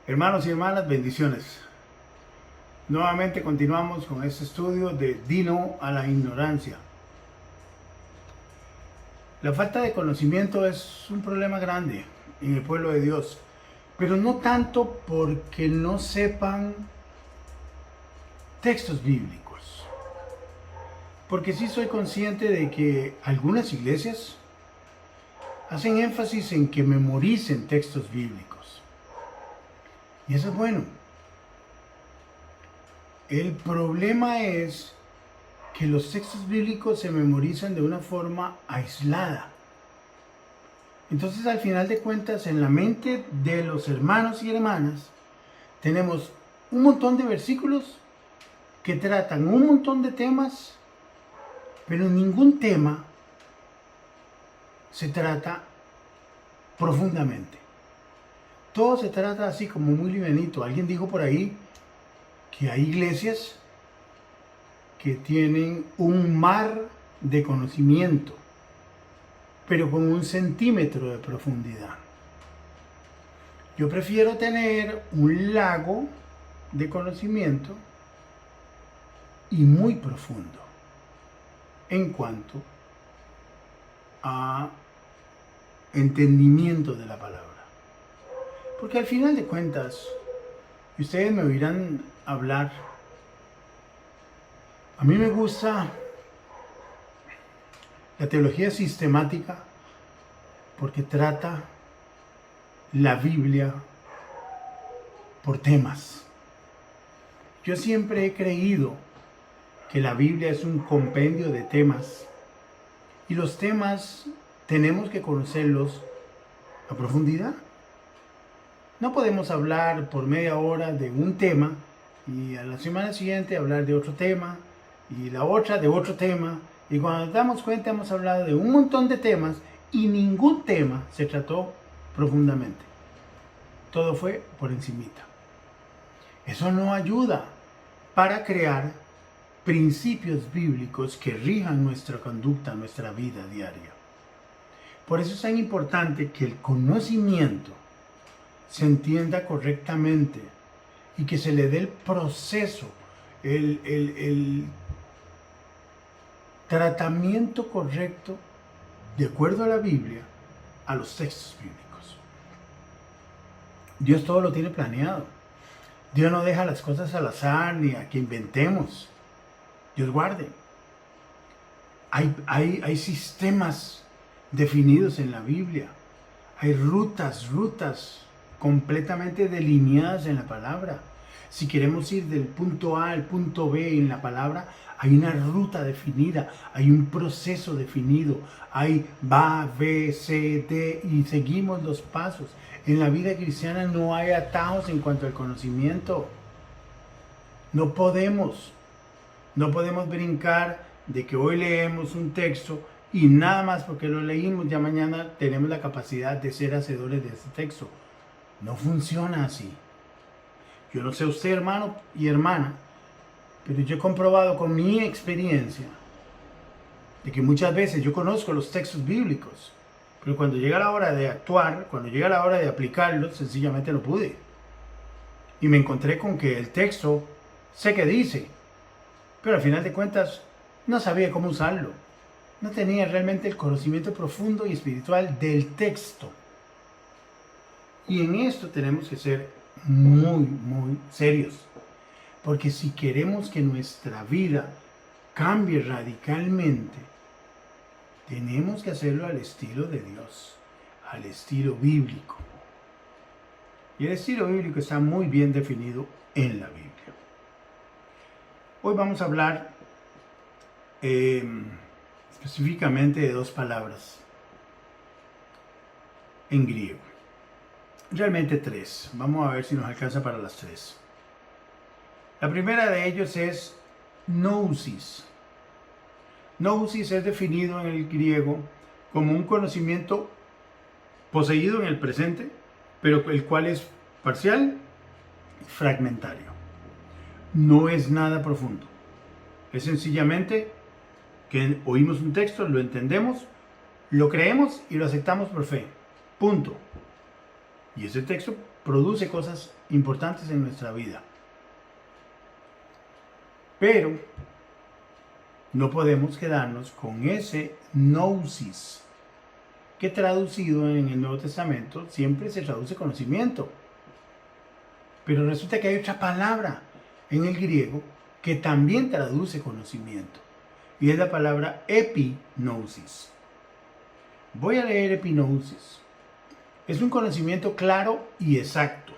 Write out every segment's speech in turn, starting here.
Hermanos y hermanas, bendiciones. Nuevamente continuamos con este estudio de Dino a la ignorancia. La falta de conocimiento es un problema grande en el pueblo de Dios, pero no tanto porque no sepan textos bíblicos, porque sí soy consciente de que algunas iglesias hacen énfasis en que memoricen textos bíblicos, y eso es bueno. El problema es que los textos bíblicos se memorizan de una forma aislada. Entonces, al final de cuentas, en la mente de los hermanos y hermanas, tenemos un montón de versículos que tratan un montón de temas, pero ningún tema se trata profundamente. Todo se trata así como muy livianito. Alguien dijo por ahí que hay iglesias que tienen un mar de conocimiento, pero con 1 centímetro de profundidad. Yo prefiero tener un lago de conocimiento y muy profundo en cuanto a entendimiento de la palabra. Porque al final de cuentas, y ustedes me oirán hablar, a mí me gusta la teología sistemática porque trata la Biblia por temas. Yo siempre he creído que la Biblia es un compendio de temas y los temas tenemos que conocerlos a profundidad. No podemos hablar por media hora de un tema y a la semana siguiente hablar de otro tema y la otra de otro tema, y cuando nos damos cuenta hemos hablado de un montón de temas y ningún tema se trató profundamente. Todo fue por encimita. Eso no ayuda para crear principios bíblicos que rijan nuestra conducta, nuestra vida diaria. Por eso es tan importante que el conocimiento se entienda correctamente y que se le dé el proceso, el tratamiento correcto, de acuerdo a la Biblia, a los textos bíblicos. Dios todo lo tiene planeado. Dios no deja las cosas al azar ni a que inventemos. Dios guarde. Hay sistemas definidos en la Biblia. Hay rutas completamente delineadas en la palabra. Si queremos ir del punto A al punto B en la palabra, hay una ruta definida, hay un proceso definido, hay va, B, C, D y seguimos los pasos. En la vida cristiana no hay atajos en cuanto al conocimiento. No podemos brincar de que hoy leemos un texto y nada más porque lo leímos ya mañana tenemos la capacidad de ser hacedores de ese texto. No funciona así. Yo no sé usted, hermano y hermana, pero yo he comprobado con mi experiencia de que muchas veces yo conozco los textos bíblicos, pero cuando llega la hora de actuar, cuando llega la hora de aplicarlos, sencillamente no pude. Y me encontré con que el texto sé que dice, pero al final de cuentas no sabía cómo usarlo. No tenía realmente el conocimiento profundo y espiritual del texto. Y en esto tenemos que ser muy serios. Porque si queremos que nuestra vida cambie radicalmente, tenemos que hacerlo al estilo de Dios, al estilo bíblico. Y el estilo bíblico está muy bien definido en la Biblia. Hoy vamos a hablar específicamente de dos palabras en griego. Realmente tres. Vamos a ver si nos alcanza para las tres. La primera de ellos es gnosis. Gnosis es definido en el griego como un conocimiento poseído en el presente, pero el cual es parcial y fragmentario. No es nada profundo. Es sencillamente que oímos un texto, lo entendemos, lo creemos y lo aceptamos por fe. Punto. Y ese texto produce cosas importantes en nuestra vida. Pero no podemos quedarnos con ese gnosis, que traducido en el Nuevo Testamento siempre se traduce conocimiento. Pero resulta que hay otra palabra en el griego que también traduce conocimiento. Y es la palabra epignosis. Voy a leer epignosis. Es un conocimiento claro y exacto.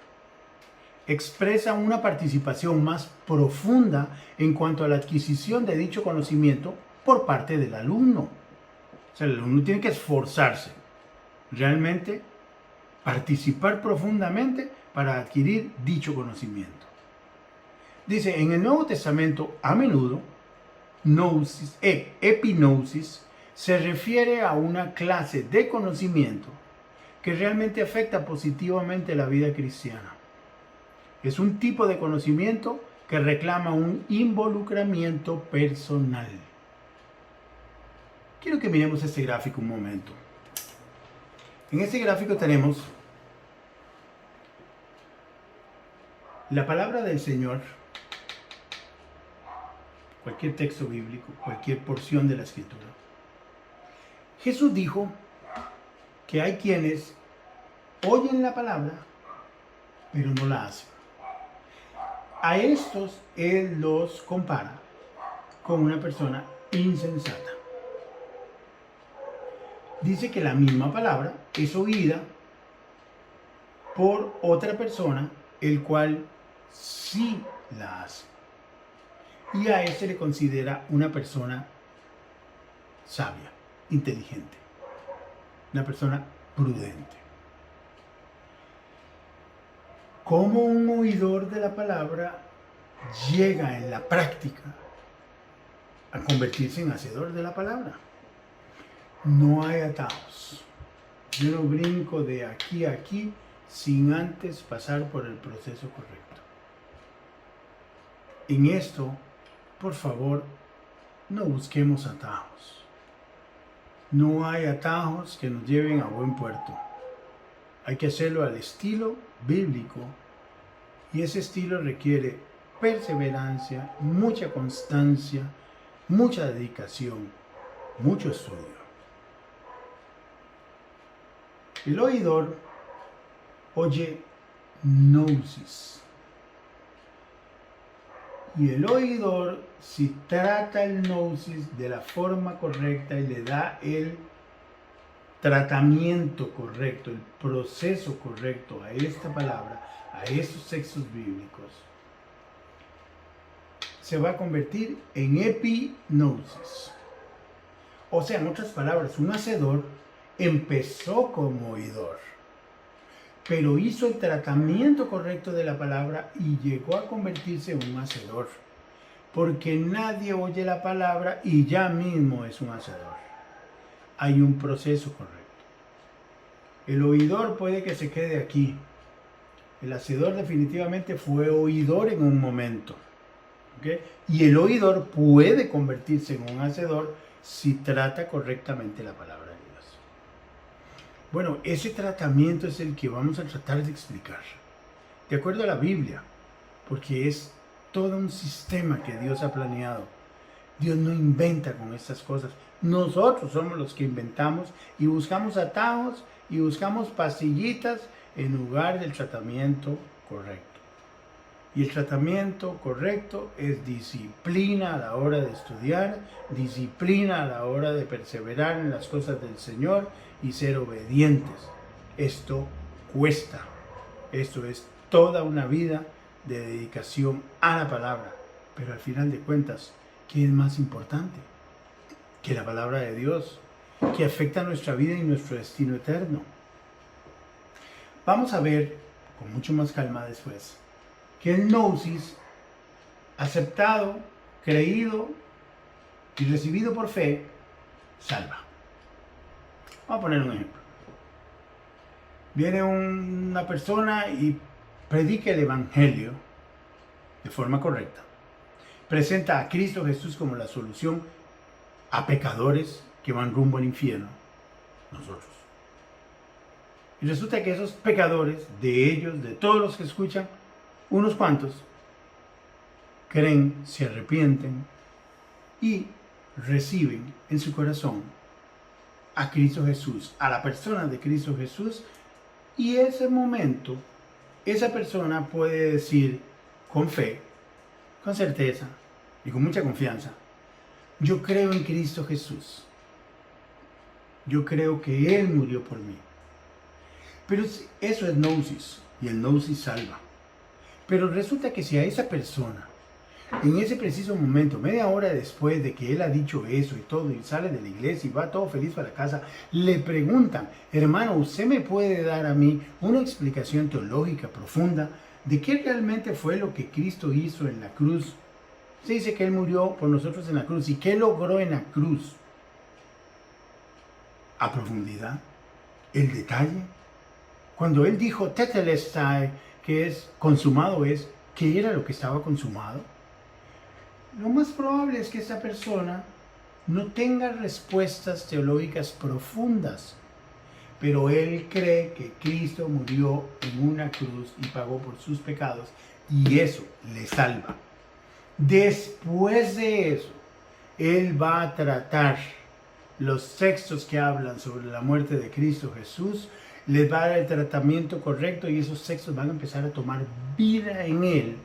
Expresa una participación más profunda en cuanto a la adquisición de dicho conocimiento por parte del alumno. O sea, el alumno tiene que esforzarse, realmente participar profundamente para adquirir dicho conocimiento. Dice, en el Nuevo Testamento, a menudo, epignosis se refiere a una clase de conocimiento que realmente afecta positivamente la vida cristiana. Es un tipo de conocimiento que reclama un involucramiento personal. Quiero que miremos este gráfico un momento. En este gráfico tenemos la palabra del Señor, cualquier texto bíblico, cualquier porción de la Escritura. Jesús dijo que hay quienes oyen la palabra, pero no la hacen. A estos Él los compara con una persona insensata. Dice que la misma palabra es oída por otra persona, el cual sí la hace. Y a este le considera una persona sabia, inteligente, una persona prudente. ¿Cómo un oidor de la palabra llega en la práctica a convertirse en hacedor de la palabra? No hay atajos. Yo no brinco de aquí a aquí sin antes pasar por el proceso correcto. En esto, por favor, no busquemos atajos. No hay atajos que nos lleven a buen puerto. Hay que hacerlo al estilo bíblico, y ese estilo requiere perseverancia, mucha constancia, mucha dedicación, mucho estudio. El oidor oye gnosis, y el oidor, si trata el gnosis de la forma correcta y le da el tratamiento correcto, el proceso correcto a esta palabra, a estos textos bíblicos, se va a convertir en epignosis. O sea, en otras palabras, un hacedor empezó como oidor, pero hizo el tratamiento correcto de la palabra y llegó a convertirse en un hacedor, porque nadie oye la palabra y ya mismo es un hacedor. Hay un proceso correcto. El oidor puede que se quede aquí. El hacedor definitivamente fue oidor en un momento. ¿Okay? Y el oidor puede convertirse en un hacedor si trata correctamente la palabra de Dios. Bueno, ese tratamiento es el que vamos a tratar de explicar, de acuerdo a la Biblia, porque es todo un sistema que Dios ha planeado. Dios no inventa con estas cosas. Nosotros somos los que inventamos y buscamos atajos y buscamos pastillitas en lugar del tratamiento correcto. Y el tratamiento correcto es disciplina a la hora de estudiar, disciplina a la hora de perseverar en las cosas del Señor y ser obedientes. Esto cuesta. Esto es toda una vida de dedicación a la palabra. Pero al final de cuentas, ¿qué es más importante que la palabra de Dios, que afecta nuestra vida y nuestro destino eterno? Vamos a ver con mucho más calma después que el gnosis, aceptado, creído y recibido por fe, salva. Vamos a poner un ejemplo. Viene una persona y predica el evangelio de forma correcta. Presenta a Cristo Jesús como la solución a pecadores que van rumbo al infierno. Nosotros. Y resulta que esos pecadores, de ellos, de todos los que escuchan, unos cuantos, creen, se arrepienten y reciben en su corazón a Cristo Jesús, a la persona de Cristo Jesús, y ese momento, esa persona puede decir con fe, con certeza y con mucha confianza: yo creo en Cristo Jesús, yo creo que Él murió por mí. Pero eso es gnosis, y el gnosis salva. Pero resulta que si a esa persona, en ese preciso momento, media hora después de que él ha dicho eso y todo, y sale de la iglesia y va todo feliz para la casa, le preguntan: hermano, ¿usted me puede dar a mí una explicación teológica profunda de qué realmente fue lo que Cristo hizo en la cruz? Se dice que Él murió por nosotros en la cruz. ¿Y qué logró en la cruz? A profundidad, el detalle. Cuando Él dijo tetelestai, que es consumado, es ¿qué era lo que estaba consumado? Lo más probable es que esa persona no tenga respuestas teológicas profundas, pero él cree que Cristo murió en una cruz y pagó por sus pecados, y eso le salva. Después de eso, él va a tratar los textos que hablan sobre la muerte de Cristo Jesús, les va a dar el tratamiento correcto, y esos textos van a empezar a tomar vida en él,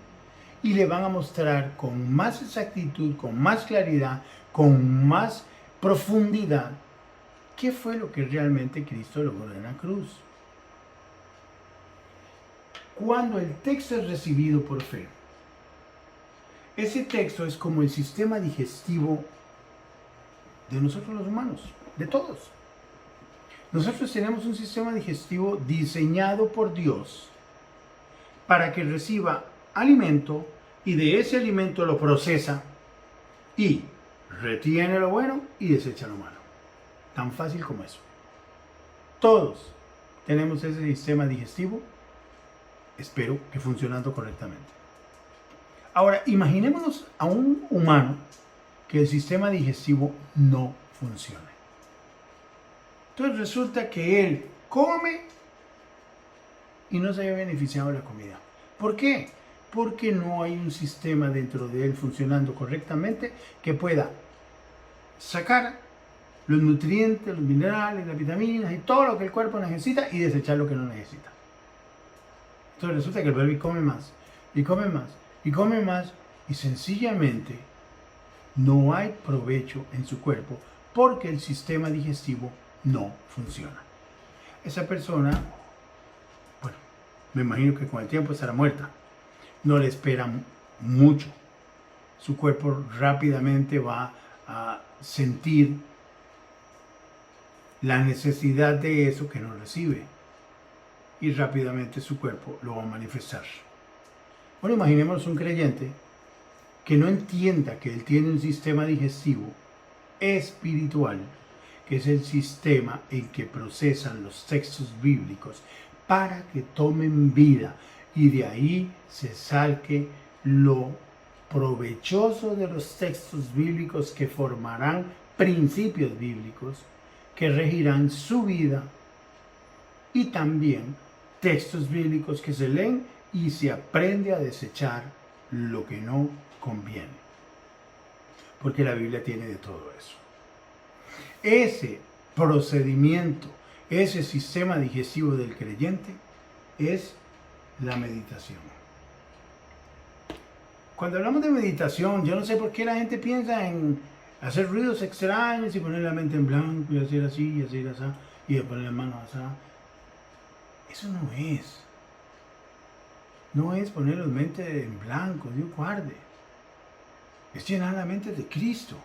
y le van a mostrar con más exactitud, con más claridad, con más profundidad qué fue lo que realmente Cristo logró en la cruz. Cuando el texto es recibido por fe, ese texto es como el sistema digestivo de nosotros los humanos, de todos. Nosotros tenemos un sistema digestivo diseñado por Dios para que reciba alimento, y de ese alimento lo procesa y retiene lo bueno y desecha lo malo. Tan fácil como eso. Todos tenemos ese sistema digestivo, espero que funcionando correctamente. Ahora, imaginémonos a un humano que el sistema digestivo no funciona. Entonces resulta que él come y no se haya beneficiado de la comida. ¿Por qué? Porque no hay un sistema dentro de él funcionando correctamente que pueda sacar los nutrientes, los minerales, las vitaminas y todo lo que el cuerpo necesita y desechar lo que no necesita. Entonces resulta que el bebé come más, y come más, y come más, y sencillamente no hay provecho en su cuerpo porque el sistema digestivo no funciona. Esa persona, bueno, me imagino que con el tiempo estará muerta. No le espera mucho. Su cuerpo rápidamente va a sentir la necesidad de eso que no recibe, y rápidamente su cuerpo lo va a manifestar. Bueno, imaginemos un creyente que no entienda que él tiene un sistema digestivo espiritual, que es el sistema en que procesan los textos bíblicos para que tomen vida, y de ahí se saque lo provechoso de los textos bíblicos que formarán principios bíblicos que regirán su vida, y también textos bíblicos que se leen y se aprende a desechar lo que no conviene. Porque la Biblia tiene de todo eso. Ese procedimiento, ese sistema digestivo del creyente es la meditación. Cuando hablamos de meditación, yo no sé por qué la gente piensa en hacer ruidos extraños y poner la mente en blanco y hacer así y hacer así y de poner las manos así. Eso no es. No es poner la mente en blanco, Dios guarde. Es llenar la mente de Cristo.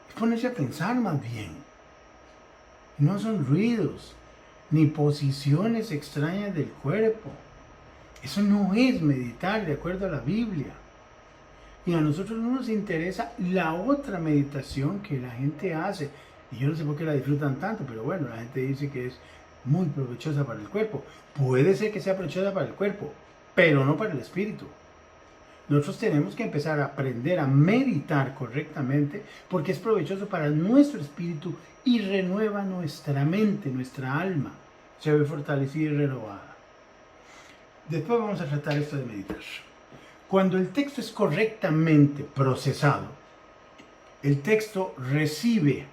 Es ponerse a pensar más bien. No son ruidos ni posiciones extrañas del cuerpo. Eso no es meditar de acuerdo a la Biblia. Y a nosotros no nos interesa la otra meditación que la gente hace. Y yo no sé por qué la disfrutan tanto, pero bueno, la gente dice que es muy provechosa para el cuerpo. Puede ser que sea provechosa para el cuerpo, pero no para el espíritu. Nosotros tenemos que empezar a aprender a meditar correctamente, porque es provechoso para nuestro espíritu y renueva nuestra mente, nuestra alma. se ve fortalecida y renovada. Después vamos a tratar esto de meditar. Cuando el texto es correctamente procesado, el texto recibe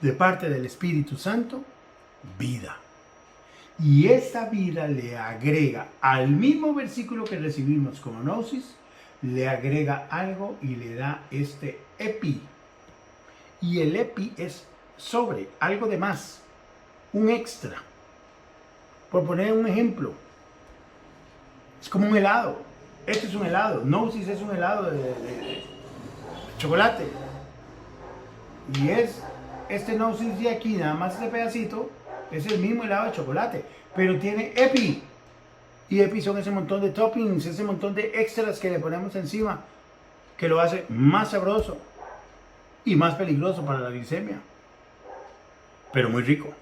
de parte del Espíritu Santo vida. Y esta vida le agrega al mismo versículo que recibimos como gnosis, le agrega algo y le da este epi. Y el epi es sobre, algo de más, un extra. Por poner un ejemplo, es como un helado. Este es un helado, gnosis es un helado de chocolate. Y es este gnosis de aquí, nada más este pedacito, es el mismo helado de chocolate, pero tiene epi. Y epi son ese montón de toppings, ese montón de extras que le ponemos encima, que lo hace más sabroso y más peligroso para la glicemia, pero muy rico.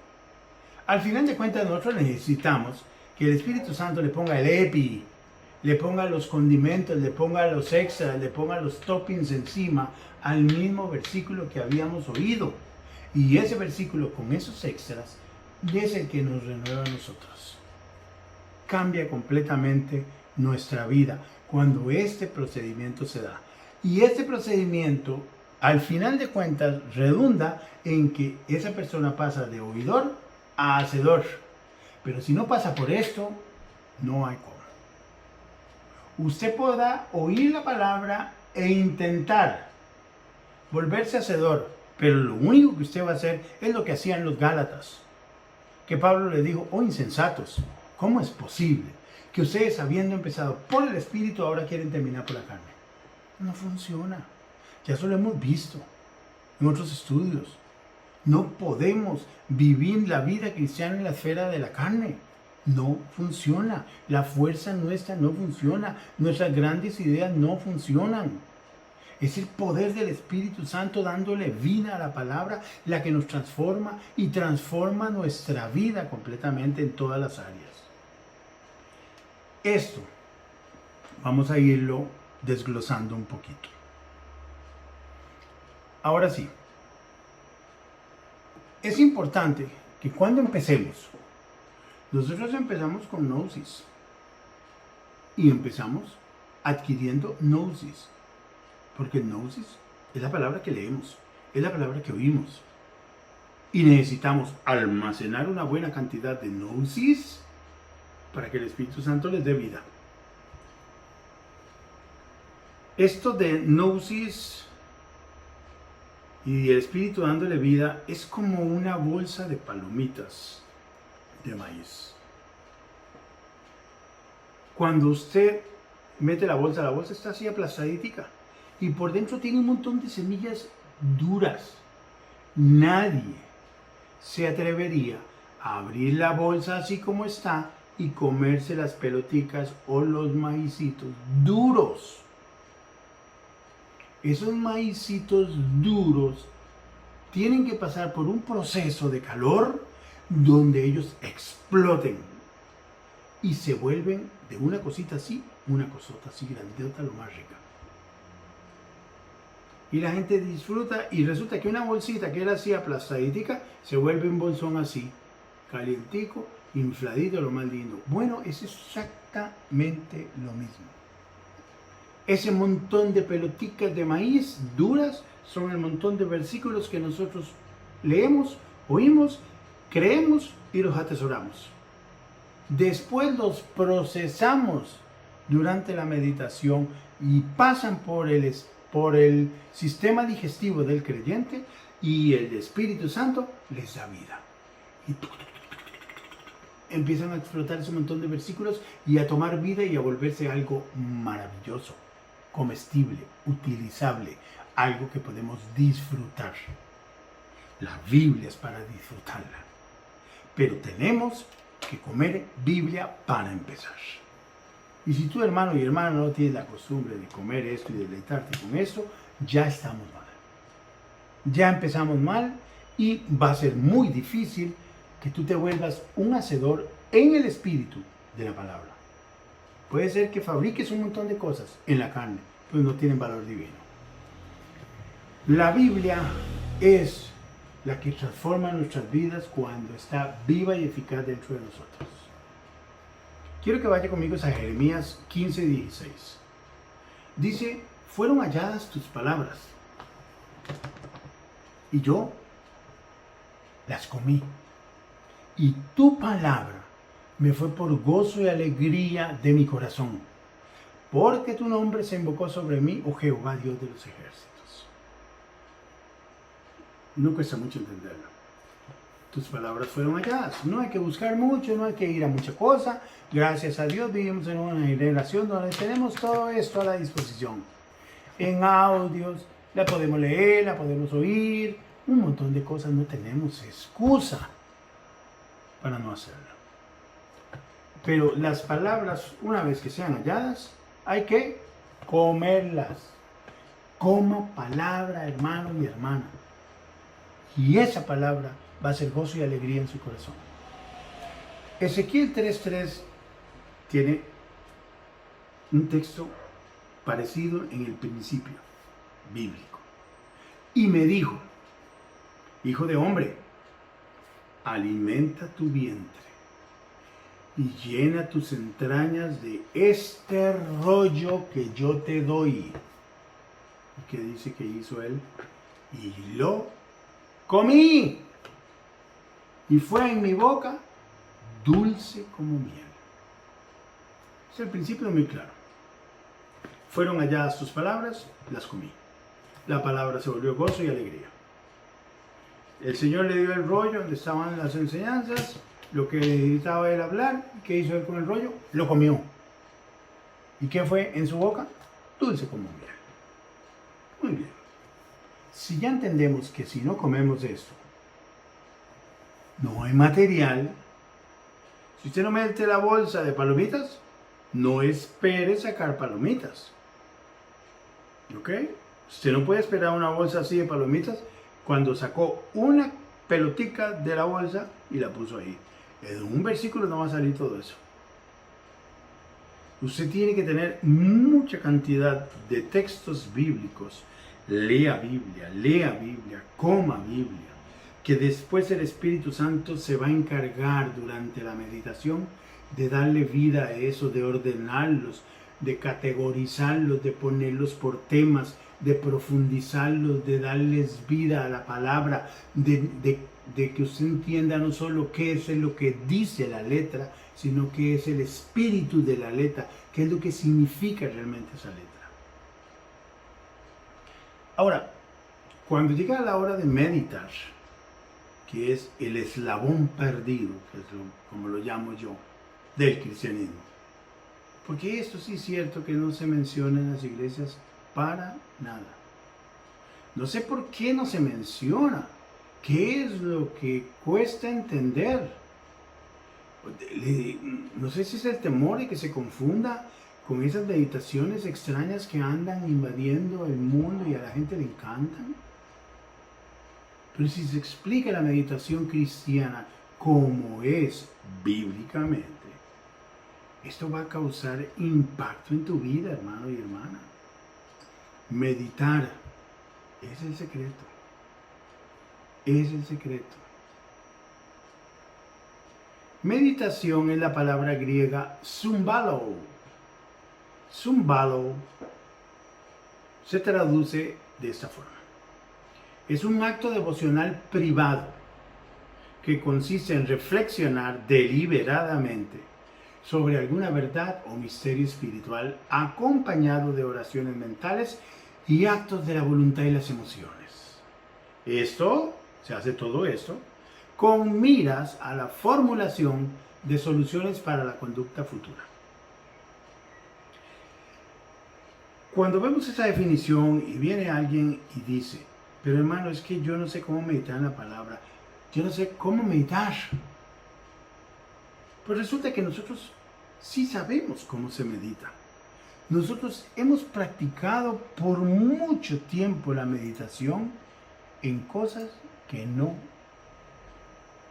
Al final de cuentas, nosotros necesitamos que el Espíritu Santo le ponga el epi, le ponga los condimentos, le ponga los extras, le ponga los toppings encima al mismo versículo que habíamos oído. Y ese versículo con esos extras es el que nos renueva a nosotros. Cambia completamente nuestra vida cuando este procedimiento se da. Y este procedimiento, al final de cuentas, redunda en que esa persona pasa de oidor a hacedor. Pero si no pasa por esto, no hay cómo. Usted podrá oír la palabra e intentar volverse hacedor, pero lo único que usted va a hacer es lo que hacían los Gálatas, que Pablo le dijo: oh insensatos, ¿cómo es posible que ustedes, habiendo empezado por el Espíritu, ahora quieren terminar por la carne? No funciona. Ya eso lo hemos visto en otros estudios. No podemos vivir la vida cristiana en la esfera de la carne. No funciona. La fuerza nuestra no funciona. Nuestras grandes ideas no funcionan. Es el poder del Espíritu Santo dándole vida a la palabra la que nos transforma y transforma nuestra vida completamente en todas las áreas. Esto vamos a irlo desglosando un poquito. Ahora sí, es importante que cuando empecemos, nosotros empezamos con gnosis y empezamos adquiriendo gnosis, porque gnosis es la palabra que leemos, es la palabra que oímos, y necesitamos almacenar una buena cantidad de gnosis para que el Espíritu Santo les dé vida. Esto de gnosis y el Espíritu dándole vida es como una bolsa de palomitas de maíz. Cuando usted mete la bolsa está así aplastadita y por dentro tiene un montón de semillas duras. Nadie se atrevería a abrir la bolsa así como está y comerse las peloticas o los maicitos duros. Esos maicitos duros tienen que pasar por un proceso de calor donde ellos exploten y se vuelven de una cosita así, una cosota así grandota, lo más rica. Y la gente disfruta y resulta que una bolsita que era así aplastadita se vuelve un bolsón así, calientico, infladito, lo más lindo. Bueno, es exactamente lo mismo. Ese montón de peloticas de maíz duras son el montón de versículos que nosotros leemos, oímos, creemos y los atesoramos. Después los procesamos durante la meditación y pasan por el sistema digestivo del creyente y el Espíritu Santo les da vida. Y empiezan a explotar ese montón de versículos y a tomar vida y a volverse algo maravilloso, comestible, utilizable, algo que podemos disfrutar. La Biblia es para disfrutarla, pero tenemos que comer Biblia para empezar. Y si tú, hermano y hermana, no tienes la costumbre de comer esto y de deleitarte con esto, ya estamos mal. Ya empezamos mal y va a ser muy difícil que tú te vuelvas un hacedor en el espíritu de la palabra. Puede ser que fabriques un montón de cosas en la carne, pues no tienen valor divino. La Biblia es la que transforma nuestras vidas cuando está viva y eficaz dentro de nosotros. Quiero que vaya conmigo a Jeremías 15:16. Dice, fueron halladas tus palabras y yo las comí. Y tu palabra me fue por gozo y alegría de mi corazón, porque tu nombre se invocó sobre mí, oh Jehová, Dios de los ejércitos. No cuesta mucho entenderlo. Tus palabras fueron halladas. No hay que buscar mucho, no hay que ir a mucha cosa. Gracias a Dios vivimos en una generación donde tenemos todo esto a la disposición. En audios, la podemos leer, la podemos oír. Un montón de cosas, no tenemos excusa para no hacerlo. Pero las palabras, una vez que sean halladas, hay que comerlas. Coma palabra, hermano y hermana. Y esa palabra va a ser gozo y alegría en su corazón. Ezequiel 3:3 tiene un texto parecido en el principio bíblico. Y me dijo, hijo de hombre, alimenta tu vientre y llena tus entrañas de este rollo que yo te doy. ¿Y qué dice que hizo él? Y lo comí. Y fue en mi boca dulce como miel. Es el principio muy claro. Fueron halladas tus palabras, las comí. La palabra se volvió gozo y alegría. El Señor le dio el rollo donde estaban las enseñanzas, lo que necesitaba él hablar. ¿Qué hizo él con el rollo? Lo comió. ¿Y qué fue en su boca? Dulce como miel. Muy bien. Si ya entendemos que si no comemos esto, no hay material. Si usted no mete la bolsa de palomitas, no espere sacar palomitas. ¿Ok? Usted no puede esperar una bolsa así de palomitas cuando sacó una pelotica de la bolsa y la puso ahí. En un versículo no va a salir todo eso. Usted tiene que tener mucha cantidad de textos bíblicos. Lea Biblia, coma Biblia. Que después el Espíritu Santo se va a encargar durante la meditación de darle vida a eso, de ordenarlos, de categorizarlos, de ponerlos por temas, de profundizarlos, de darles vida a la palabra, de que usted entienda no solo qué es lo que dice la letra, sino qué es el espíritu de la letra, qué es lo que significa realmente esa letra. Ahora, cuando llega la hora de meditar, que es el eslabón perdido, que es como lo llamo yo, del cristianismo. Porque esto sí es cierto que no se menciona en las iglesias para nada. No sé por qué no se menciona. ¿Qué es lo que cuesta entender? No sé si es el temor de que se confunda con esas meditaciones extrañas que andan invadiendo el mundo y a la gente le encantan. Pero si se explica la meditación cristiana como es bíblicamente, esto va a causar impacto en tu vida, hermano y hermana. Meditar es el secreto. Es el secreto. Meditación es la palabra griega zumbalo. Zumbalo se traduce de esta forma. Es un acto devocional privado que consiste en reflexionar deliberadamente sobre alguna verdad o misterio espiritual acompañado de oraciones mentales y actos de la voluntad y las emociones. Se hace todo esto con miras a la formulación de soluciones para la conducta futura. Cuando vemos esa definición y viene alguien y dice, pero hermano, es que yo no sé cómo meditar en la palabra, yo no sé cómo meditar. Pues resulta que nosotros sí sabemos cómo se medita. Nosotros hemos practicado por mucho tiempo la meditación en cosas que no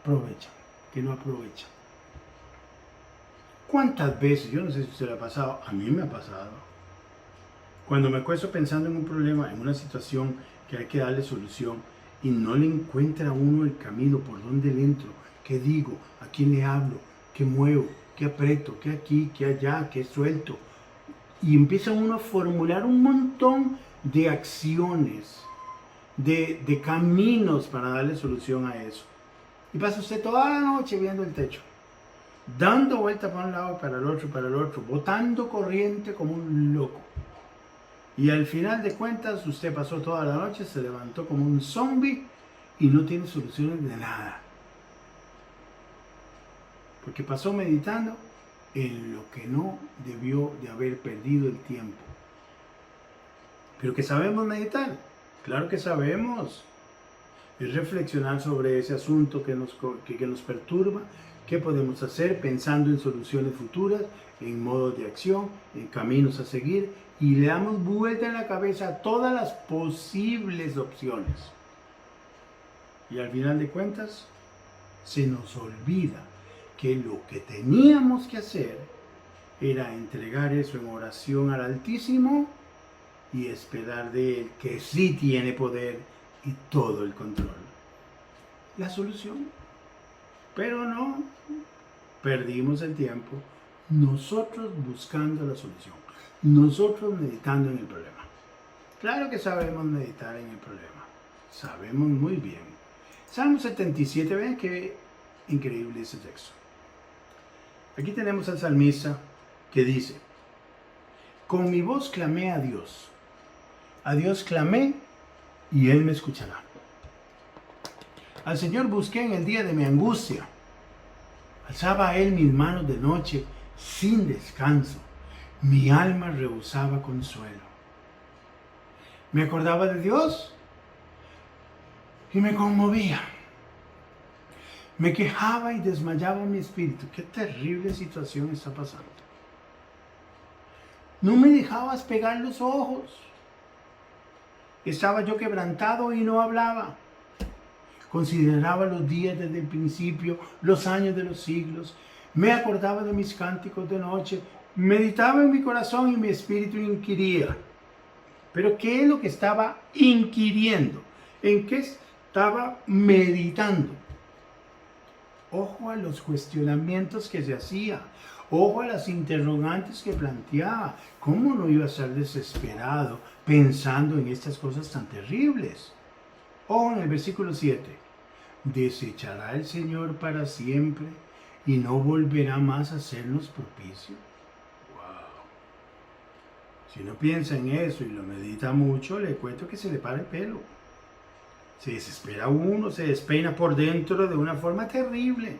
aprovechan. ¿Cuántas veces? Yo no sé si usted le ha pasado, a mí me ha pasado. Cuando me acuesto pensando en un problema, en una situación que hay que darle solución, y no le encuentra a uno el camino, por dónde le entro, qué digo, a quién le hablo, qué muevo, qué aprieto, qué aquí, qué allá, qué suelto. Y empieza uno a formular un montón de acciones, de caminos para darle solución a eso. Y pasa usted toda la noche viendo el techo, dando vuelta para un lado, para el otro, botando corriente como un loco. Y al final de cuentas usted pasó toda la noche, se levantó como un zombie y no tiene soluciones de nada. Porque pasó meditando en lo que no debió de haber perdido el tiempo. Pero que sabemos meditar, claro que sabemos. Es reflexionar sobre ese asunto que nos perturba, qué podemos hacer pensando en soluciones futuras, en modos de acción, en caminos a seguir, y le damos vuelta en la cabeza a todas las posibles opciones. Y al final de cuentas, se nos olvida que lo que teníamos que hacer era entregar eso en oración al Altísimo y esperar de Él, que sí tiene poder y todo el control, la solución. Pero no, perdimos el tiempo nosotros buscando la solución, nosotros meditando en el problema. Claro que sabemos meditar en el problema, sabemos muy bien. Salmo 77, vean qué increíble ese texto. Aquí tenemos al salmista que dice: con mi voz clamé a Dios clamé y Él me escuchará. Al Señor busqué en el día de mi angustia. Alzaba a Él mis manos de noche sin descanso. Mi alma rehusaba consuelo. Me acordaba de Dios y me conmovía. Me quejaba y desmayaba mi espíritu. Qué terrible situación está pasando. No me dejabas pegar los ojos. Estaba yo quebrantado y no hablaba. Consideraba los días desde el principio, los años de los siglos. Me acordaba de mis cánticos de noche. Meditaba en mi corazón y mi espíritu inquiría. Pero ¿qué es lo que estaba inquiriendo? ¿En qué estaba meditando? Ojo a los cuestionamientos que se hacía. Ojo a las interrogantes que planteaba. ¿Cómo no iba a estar desesperado pensando en estas cosas tan terribles? Ojo en el versículo 7. ¿Desechará el Señor para siempre y no volverá más a hacernos propicio? Wow. Si uno piensa en eso y lo medita mucho, le cuento que se le para el pelo. Se desespera uno, se despeina por dentro de una forma terrible.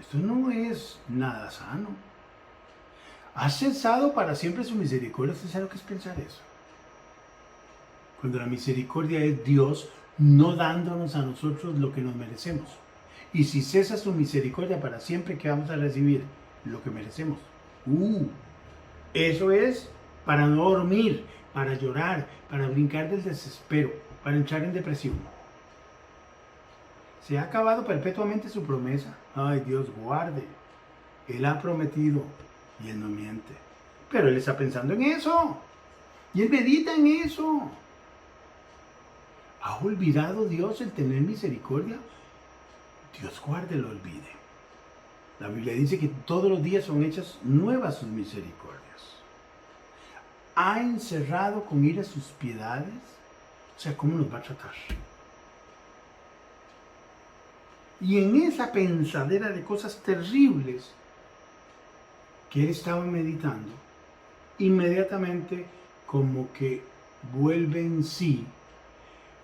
Esto no es nada sano. ¿Ha cesado para siempre su misericordia? ¿Usted sabe lo que es pensar eso? Cuando la misericordia es Dios no dándonos a nosotros lo que nos merecemos. Y si cesa su misericordia para siempre, ¿qué vamos a recibir? Lo que merecemos. Eso es para no dormir, para llorar, para brincar del desespero, para entrar en depresión. ¿Se ha acabado perpetuamente su promesa? Ay, Dios guarde. Él ha prometido y Él no miente. Pero Él está pensando en eso. Y Él medita en eso. ¿Ha olvidado Dios el tener misericordia? Dios guarde lo olvide. La Biblia dice que todos los días son hechas nuevas sus misericordias. ¿Ha encerrado con ira sus piedades? O sea, ¿cómo nos va a tratar? Y en esa pensadera de cosas terribles que él estaba meditando, inmediatamente como que vuelve en sí,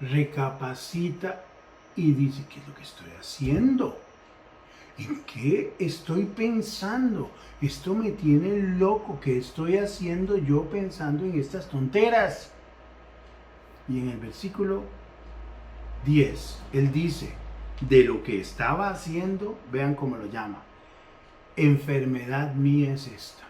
recapacita y dice: ¿qué es lo que estoy haciendo? ¿En qué estoy pensando? Esto me tiene loco. ¿Qué estoy haciendo yo pensando en estas tonteras? Y en el versículo 10, él dice, de lo que estaba haciendo, vean cómo lo llama: enfermedad mía es esta.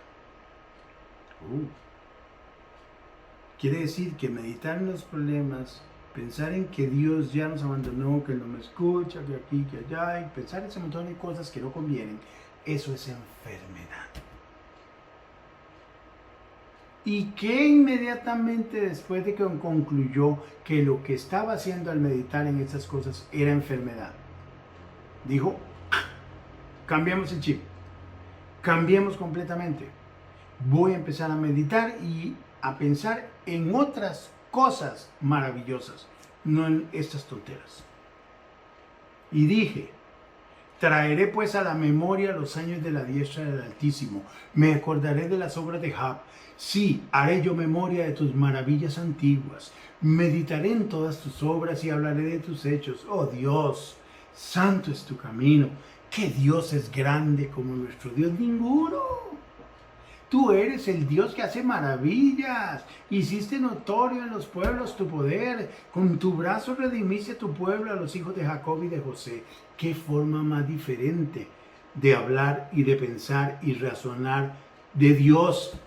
Quiere decir que meditar en los problemas, pensar en que Dios ya nos abandonó, que Él no me escucha, que aquí, que allá, y pensar ese montón de cosas que no convienen, eso es enfermedad. y que inmediatamente después de que concluyó que lo que estaba haciendo al meditar en esas cosas era enfermedad, dijo, cambiemos el chip, cambiemos completamente. Voy a empezar a meditar y a pensar en otras cosas maravillosas, no en estas tonteras. Y dije, traeré pues a la memoria los años de la diestra del Altísimo, me acordaré de las obras de Job. Sí, haré yo memoria de tus maravillas antiguas, meditaré en todas tus obras y hablaré de tus hechos. Oh Dios, santo es tu camino. ¿Qué Dios es grande como nuestro Dios? Ninguno. Tú eres el Dios que hace maravillas. Hiciste notorio en los pueblos tu poder. Con tu brazo redimiste a tu pueblo, a los hijos de Jacob y de José. Qué forma más diferente de hablar y de pensar y razonar de Dios.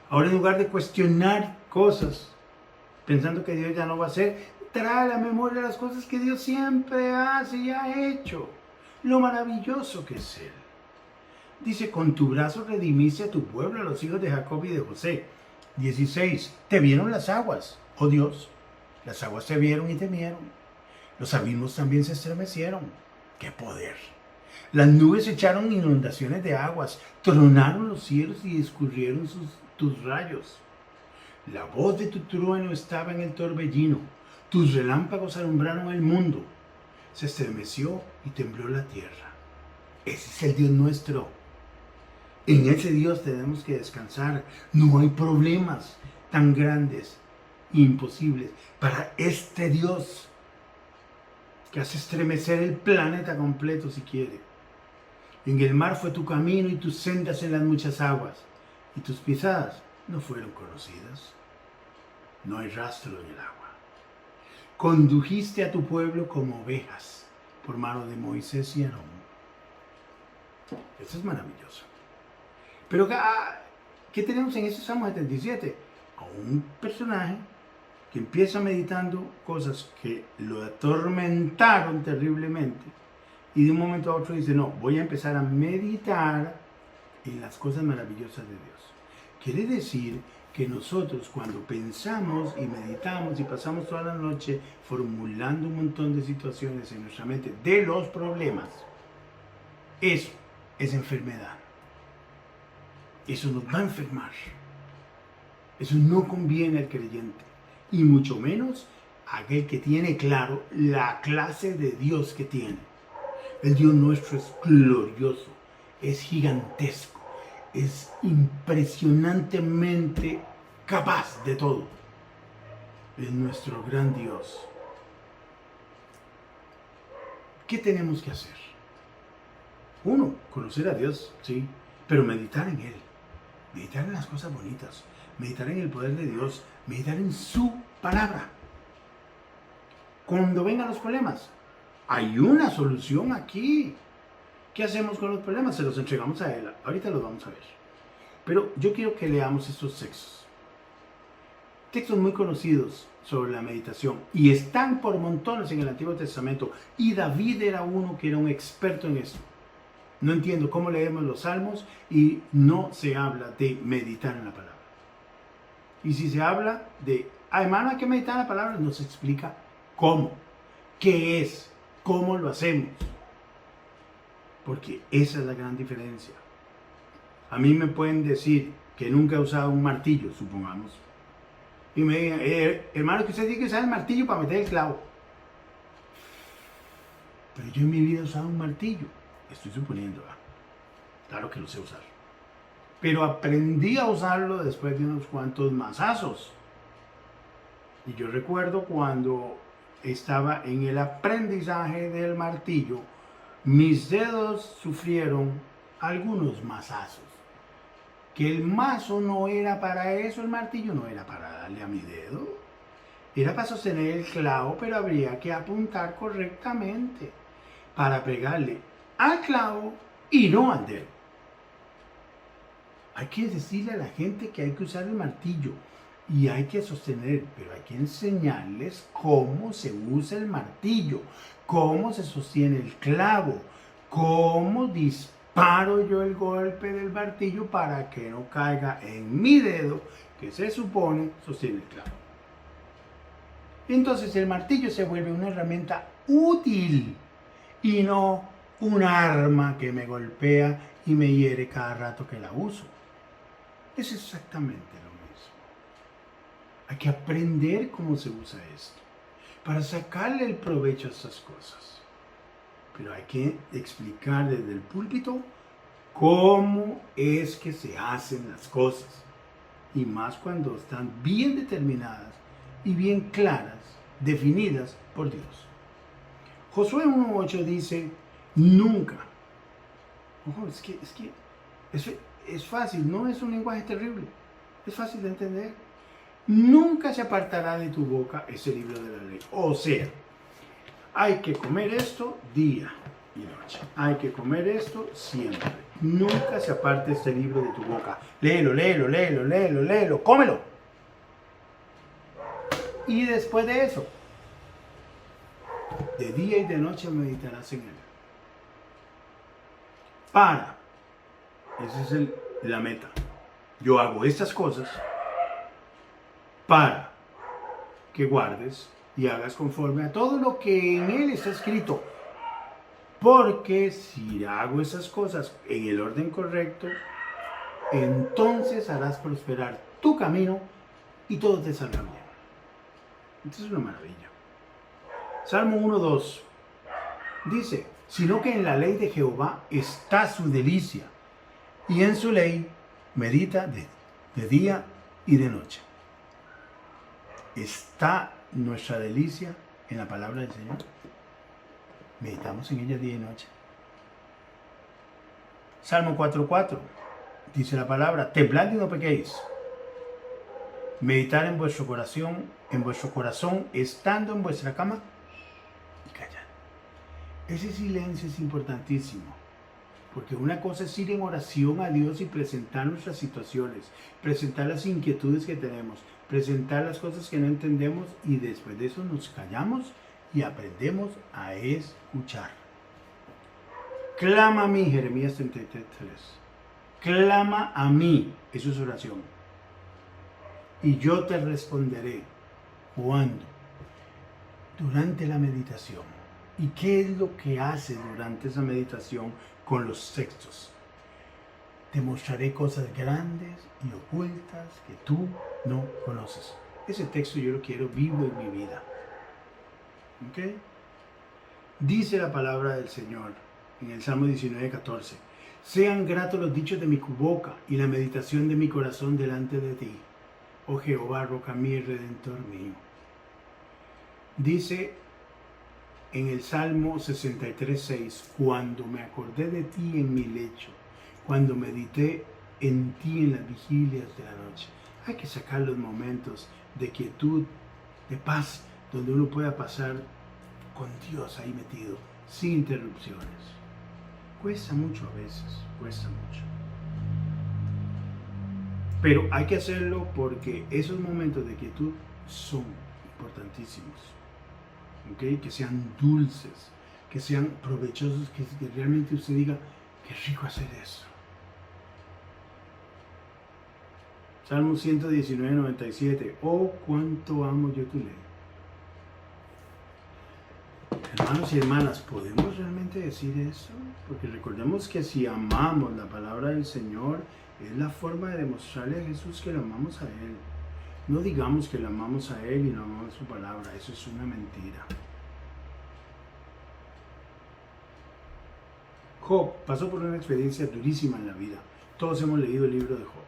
Ahora, en lugar de cuestionar cosas, pensando que Dios ya no va a hacer, trae a la memoria las cosas que Dios siempre hace y ha hecho. Lo maravilloso que es Él. Dice, con tu brazo redimiste a tu pueblo, a los hijos de Jacob y de José. 16. Te vieron las aguas, oh Dios. Las aguas te vieron y temieron. Los abismos también se estremecieron. ¡Qué poder! Las nubes echaron inundaciones de aguas, tronaron los cielos y escurrieron tus rayos. La voz de tu trueno estaba en el torbellino. Tus relámpagos alumbraron el mundo. Se estremeció y tembló la tierra. Ese es el Dios nuestro. En ese Dios tenemos que descansar. No hay problemas tan grandes, imposibles, para este Dios que hace estremecer el planeta completo si quiere. En el mar fue tu camino y tus sendas en las muchas aguas, y tus pisadas no fueron conocidas. No hay rastro en el agua. Condujiste a tu pueblo como ovejas por mano de Moisés y Aarón. Eso es maravilloso. Pero, ¿qué tenemos en ese Salmo 77? A un personaje que empieza meditando cosas que lo atormentaron terriblemente y de un momento a otro dice, no, voy a empezar a meditar en las cosas maravillosas de Dios. Quiere decir que nosotros cuando pensamos y meditamos y pasamos toda la noche formulando un montón de situaciones en nuestra mente de los problemas, eso es enfermedad. Eso nos va a enfermar. Eso no conviene al creyente. Y mucho menos a aquel que tiene claro la clase de Dios que tiene. El Dios nuestro es glorioso, es gigantesco, es impresionantemente capaz de todo. Es nuestro gran Dios. ¿Qué tenemos que hacer? Uno, conocer a Dios, sí, pero meditar en Él. Meditar en las cosas bonitas, meditar en el poder de Dios, meditar en su palabra. Cuando vengan los problemas, hay una solución aquí. ¿Qué hacemos con los problemas? Se los entregamos a Él. Ahorita los vamos a ver. Pero yo quiero que leamos estos textos. Textos muy conocidos sobre la meditación y están por montones en el Antiguo Testamento. Y David era uno que era un experto en esto. No entiendo cómo leemos los salmos y no se habla de meditar en la palabra. Y si se habla de, hermano, hay que meditar en la palabra, nos explica cómo, qué es, cómo lo hacemos. Porque esa es la gran diferencia. A mí me pueden decir que nunca he usado un martillo, supongamos. Y me digan, hermano, que usted tiene que usar el martillo para meter el clavo. Pero yo en mi vida he usado un martillo. Estoy suponiendo, claro que lo sé usar. Pero aprendí a usarlo después de unos cuantos mazazos. Y yo recuerdo cuando estaba en el aprendizaje del martillo, mis dedos sufrieron algunos mazazos. Que el mazo no era para eso, el martillo no era para darle a mi dedo. Era para sostener el clavo, pero habría que apuntar correctamente para pegarle al clavo y no al dedo. Hay que decirle a la gente que hay que usar el martillo y hay que sostener, pero hay que enseñarles cómo se usa el martillo, cómo se sostiene el clavo, cómo paro yo el golpe del martillo para que no caiga en mi dedo, que se supone sostiene el clavo. Entonces el martillo se vuelve una herramienta útil y no un arma que me golpea y me hiere cada rato que la uso. Es exactamente lo mismo. Hay que aprender cómo se usa esto para sacarle el provecho a estas cosas. Pero hay que explicar desde el púlpito cómo es que se hacen las cosas. Y más cuando están bien determinadas y bien claras, definidas por Dios. Josué 1.8 dice, nunca. Ojo, es fácil, no es un lenguaje terrible. Es fácil de entender. Nunca se apartará de tu boca ese libro de la ley. O sea, hay que comer esto día y noche. Hay que comer esto siempre. Nunca se aparte este libro de tu boca. Léelo, léelo, léelo, léelo, léelo. Cómelo. Y después de eso, de día y de noche meditarás en él. Esa es la meta. Yo hago estas cosas para que guardes y hagas conforme a todo lo que en él está escrito. Porque si hago esas cosas en el orden correcto, entonces harás prosperar tu camino y todo te saldrá bien. Esto es una maravilla. Salmo 1.2 dice, sino que en la ley de Jehová está su delicia, y en su ley medita de día y de noche. ¿Está nuestra delicia en la palabra del Señor? Meditamos en ella día y noche. Salmo 4.4 dice la palabra, temblad y no pequéis. Meditar en vuestro corazón, estando en vuestra cama y callad. Ese silencio es importantísimo, porque una cosa es ir en oración a Dios y presentar nuestras situaciones, presentar las inquietudes que tenemos, presentar las cosas que no entendemos y después de eso nos callamos y aprendemos a escuchar. Clama a mí, Jeremías 33.3. Clama a mí, eso es oración. Y yo te responderé. ¿Cuándo? Durante la meditación. ¿Y qué es lo que hace durante esa meditación con los textos? Te mostraré cosas grandes y ocultas que tú no conoces. Ese texto yo lo quiero vivo en mi vida. ¿Ok? Dice la palabra del Señor en el Salmo 19.14. Sean gratos los dichos de mi boca y la meditación de mi corazón delante de ti, oh Jehová, roca mía y redentor mío. Dice en el Salmo 63.6, cuando me acordé de ti en mi lecho, cuando medité en ti en las vigilias de la noche. Hay que sacar los momentos de quietud, de paz, donde uno pueda pasar con Dios ahí metido, sin interrupciones. Cuesta mucho a veces, cuesta mucho. Pero hay que hacerlo porque esos momentos de quietud son importantísimos. ¿Okay? Que sean dulces, que sean provechosos, que realmente usted diga, qué rico hacer eso. Salmo 119.97. Oh, cuánto amo yo tu ley. Hermanos y hermanas, ¿podemos realmente decir eso? Porque recordemos que si amamos la palabra del Señor, es la forma de demostrarle a Jesús que lo amamos a Él. No digamos que lo amamos a Él y no amamos su palabra, eso es una mentira. Job pasó por una experiencia durísima en la vida. Todos hemos leído el libro de Job.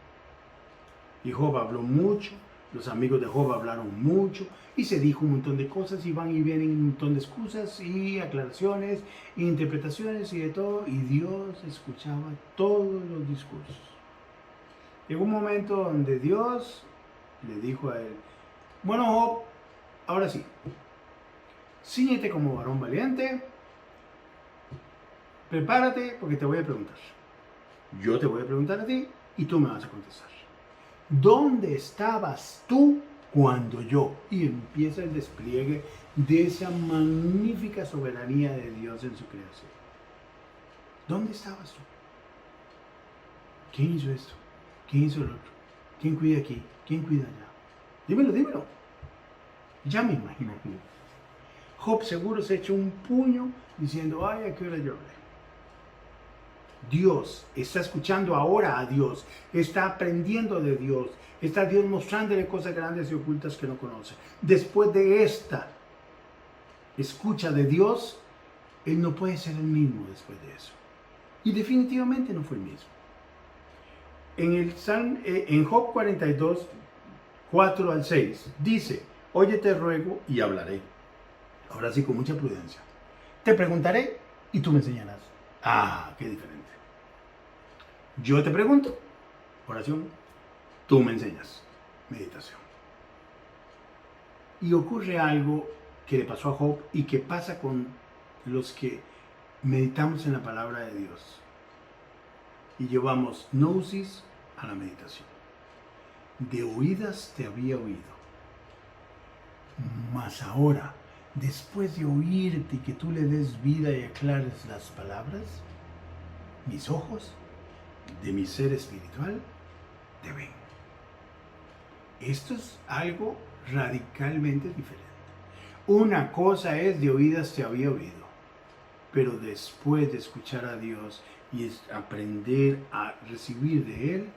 Y Job habló mucho, los amigos de Job hablaron mucho, y se dijo un montón de cosas, y van y vienen un montón de excusas, y aclaraciones, e interpretaciones, y de todo, y Dios escuchaba todos los discursos. Llegó un momento donde Dios le dijo a él, bueno Job, ahora sí, cíñete como varón valiente, prepárate porque te voy a preguntar. Yo te voy a preguntar a ti y tú me vas a contestar. ¿Dónde estabas tú cuando yo? Y empieza el despliegue de esa magnífica soberanía de Dios en su creación. ¿Dónde estabas tú? ¿Quién hizo esto? ¿Quién hizo el otro? ¿Quién cuida aquí? ¿Quién cuida allá? Dímelo, dímelo. Ya me imagino. Job seguro se echó un puño diciendo, ay, ¿a qué hora yo hablé? Dios está escuchando ahora a Dios, está aprendiendo de Dios, está Dios mostrándole cosas grandes y ocultas que no conoce. Después de esta escucha de Dios, él no puede ser el mismo después de eso. Y definitivamente no fue el mismo. En Job 42, 4 al 6, dice, oye te ruego y hablaré. Ahora sí, con mucha prudencia. Te preguntaré y tú me enseñarás. Ah, qué diferente. Yo te pregunto, oración, tú me enseñas, meditación. Y ocurre algo que le pasó a Job y que pasa con los que meditamos en la palabra de Dios. Y llevamos gnosis a la meditación. De oídas te había oído. Mas ahora, después de oírte y que tú le des vida y aclares las palabras, mis ojos de mi ser espiritual te ven. Esto es algo radicalmente diferente. Una cosa es de oídas te había oído, pero después de escuchar a Dios y aprender a recibir de Él,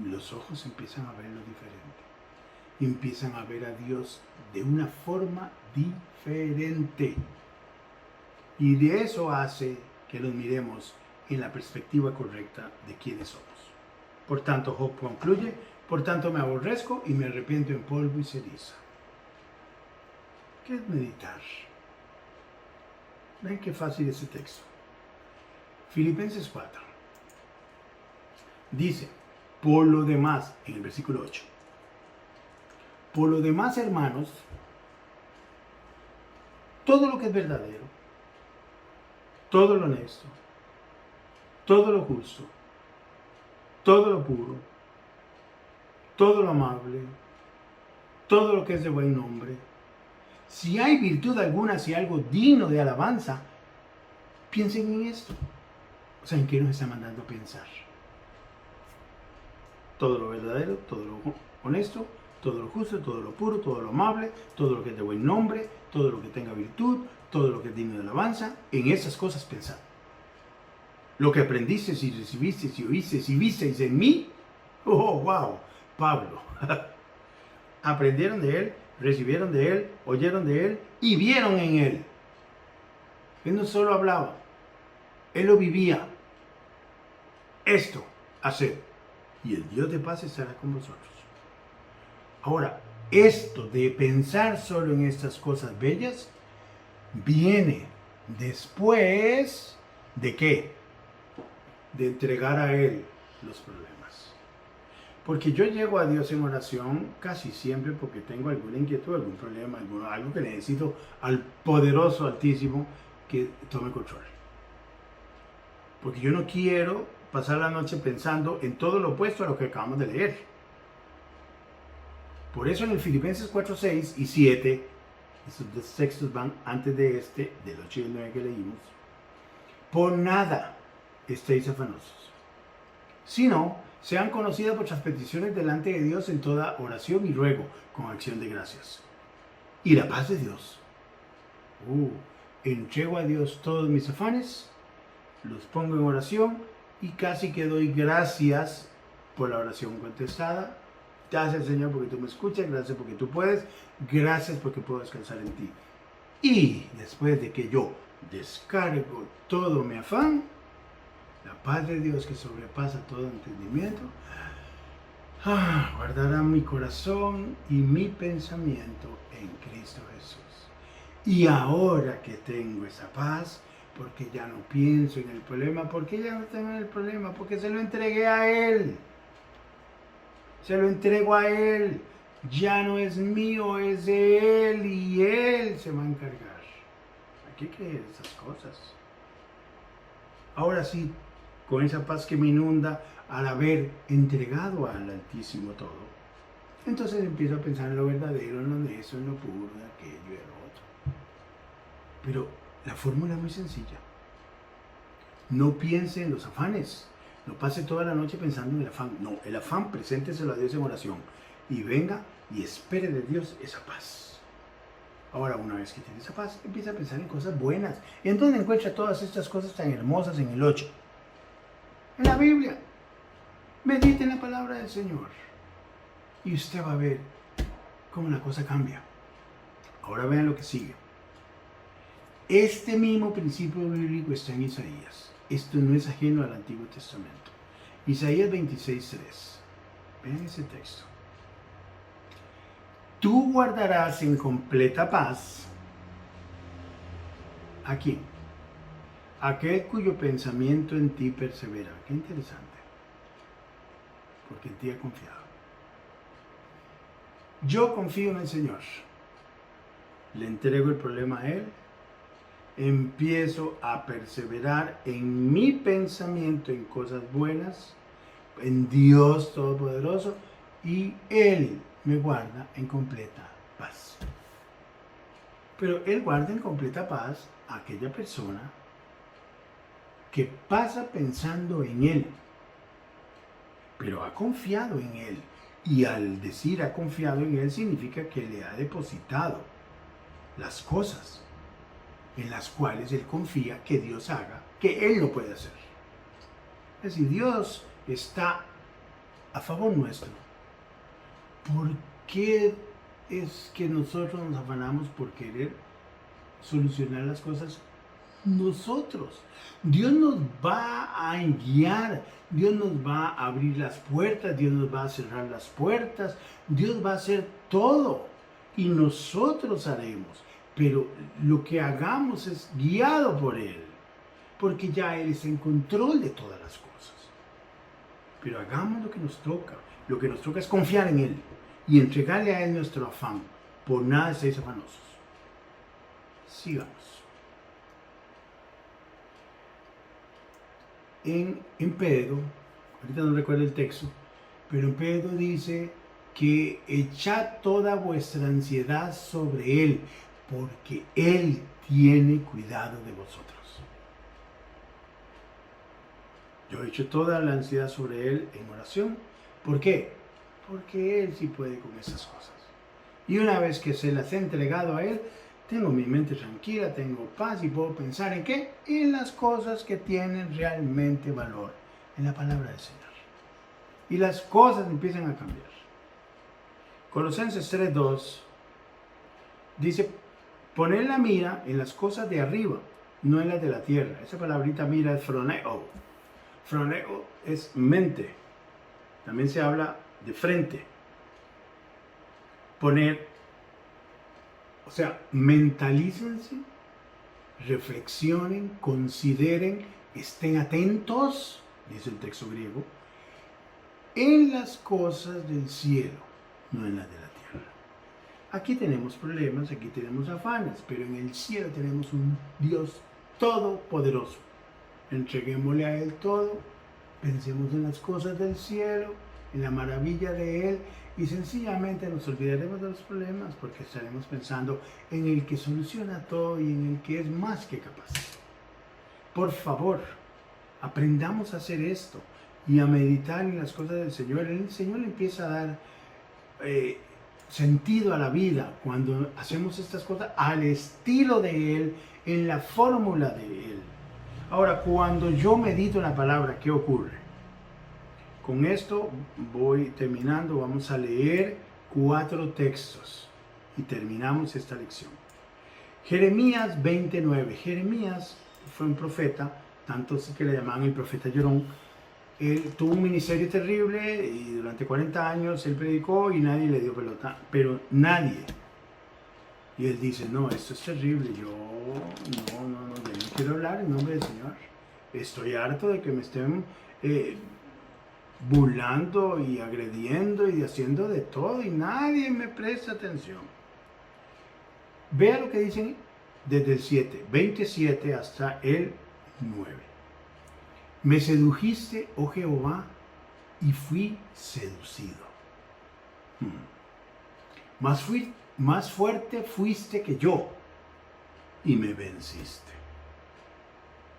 los ojos empiezan a verlo diferente. Empiezan a ver a Dios de una forma diferente. Y de eso hace que los miremos en la perspectiva correcta de quiénes somos. Por tanto, Job concluye, por tanto me aborrezco y me arrepiento en polvo y ceniza. ¿Qué es meditar? Ven qué fácil es ese texto. Filipenses 4. Dice, por lo demás, en el versículo 8, por lo demás, hermanos, todo lo que es verdadero, todo lo honesto, todo lo justo, todo lo puro, todo lo amable, todo lo que es de buen nombre, si hay virtud alguna, si hay algo digno de alabanza, piensen en esto. O sea, ¿en qué nos está mandando a pensar? Todo lo verdadero, todo lo honesto, todo lo justo, todo lo puro, todo lo amable, todo lo que es de buen nombre, todo lo que tenga virtud, todo lo que es digno de alabanza, en esas cosas pensad. Lo que aprendiste, si recibiste, si oíste, si visteis en mí, oh, wow, Pablo. Aprendieron de él, recibieron de él, oyeron de él y vieron en él. Él no solo hablaba, él lo vivía. Esto, hacer. Y el Dios de paz estará con vosotros. Ahora, esto de pensar solo en estas cosas bellas viene después de ¿qué? De entregar a Él los problemas. Porque yo llego a Dios en oración casi siempre porque tengo alguna inquietud, algún problema, algo que necesito al poderoso Altísimo que tome control. Porque yo no quiero pasar la noche pensando en todo lo opuesto a lo que acabamos de leer. Por eso en el Filipenses 4, 6 y 7, estos dos textos van antes de este, del 8 y el 9 que leímos, por nada estéis afanosos, sino sean conocidas vuestras peticiones delante de Dios en toda oración y ruego, con acción de gracias. Y la paz de Dios. Entrego a Dios todos mis afanes, los pongo en oración y casi que doy gracias por la oración contestada. Gracias, Señor, porque tú me escuchas, gracias porque tú puedes, gracias porque puedo descansar en ti. Y después de que yo descargo todo mi afán, la paz de Dios que sobrepasa todo entendimiento, guardará mi corazón y mi pensamiento en Cristo Jesús. Y ahora que tengo esa paz, porque ya no pienso en el problema, porque ya no tengo el problema, porque se lo entregué a Él. Se lo entrego a Él. Ya no es mío, es de Él y Él se va a encargar. Hay que creer esas cosas. Ahora sí, con esa paz que me inunda al haber entregado al Altísimo todo, entonces empiezo a pensar en lo verdadero, en lo honesto, en lo puro, en aquello y en lo otro. Pero la fórmula es muy sencilla. No piense en los afanes, No pase toda la noche pensando en el afán. No, el afán presénteselo a Dios en oración. Y venga y espere de Dios esa paz. Ahora, una vez que tiene esa paz, empieza a pensar en cosas buenas. ¿Y en dónde encuentra todas estas cosas tan hermosas? En el 8. En la Biblia. Medite en la palabra del Señor. Y usted va a ver cómo la cosa cambia. Ahora vean lo que sigue. Este mismo principio bíblico está en Isaías. Esto no es ajeno al Antiguo Testamento. Isaías 26:3. Vean ese texto. Tú guardarás en completa paz. ¿A quién? Aquel cuyo pensamiento en ti persevera. Qué interesante. Porque en ti ha confiado. Yo confío en el Señor. Le entrego el problema a Él. Empiezo a perseverar en mi pensamiento en cosas buenas, en Dios Todopoderoso, y Él me guarda en completa paz. Pero Él guarda en completa paz a aquella persona que pasa pensando en Él, pero ha confiado en Él. Y al decir ha confiado en Él significa que le ha depositado las cosas en las cuales Él confía que Dios haga, que Él no puede hacer. Es decir, Dios está a favor nuestro. ¿Por qué es que nosotros nos afanamos por querer solucionar las cosas nosotros? Dios nos va a guiar, Dios nos va a abrir las puertas, Dios nos va a cerrar las puertas, Dios va a hacer todo y nosotros haremos. Pero lo que hagamos es guiado por Él, porque ya Él está en control de todas las cosas. Pero hagamos lo que nos toca. Lo que nos toca es confiar en Él y entregarle a Él nuestro afán. Por nada estéis afanosos. Sigamos. En Pedro, ahorita no recuerdo el texto, pero en Pedro dice que echad toda vuestra ansiedad sobre Él, porque Él tiene cuidado de vosotros. Yo he hecho toda la ansiedad sobre Él en oración. ¿Por qué? Porque Él sí puede con esas cosas. Y una vez que se las he entregado a Él, tengo mi mente tranquila, tengo paz y puedo pensar en qué? En las cosas que tienen realmente valor, en la palabra del Señor. Y las cosas empiezan a cambiar. Colosenses 3:2 dice, poner la mira en las cosas de arriba, no en las de la tierra. Esa palabrita mira es phroneo. Phroneo es mente. También se habla de frente. Poner, o sea, mentalícense, reflexionen, consideren, estén atentos, dice el texto griego, en las cosas del cielo, no en las de la tierra. Aquí tenemos problemas, aquí tenemos afanes, pero en el cielo tenemos un Dios todopoderoso. Entreguémosle a Él todo, pensemos en las cosas del cielo, en la maravilla de Él, y sencillamente nos olvidaremos de los problemas porque estaremos pensando en el que soluciona todo y en el que es más que capaz. Por favor, aprendamos a hacer esto y a meditar en las cosas del Señor. El Señor le empieza a dar sentido a la vida cuando hacemos estas cosas al estilo de Él, en la fórmula de Él. Ahora, cuando yo medito en la palabra, ¿qué ocurre? Con esto voy terminando, vamos a leer 4 textos y terminamos esta lección. Jeremías 29. Jeremías fue un profeta, tanto que le llamaban el profeta llorón. Él tuvo un ministerio terrible y durante 40 años él predicó y nadie le dio pelota, pero nadie. Y él dice, no, esto es terrible, yo no quiero hablar en nombre del Señor. Estoy harto de que me estén burlando y agrediendo y haciendo de todo y nadie me presta atención. Vea lo que dicen desde el 27 hasta el 9. Me sedujiste, oh Jehová, y fui seducido. Más fuerte fuiste que yo y me venciste.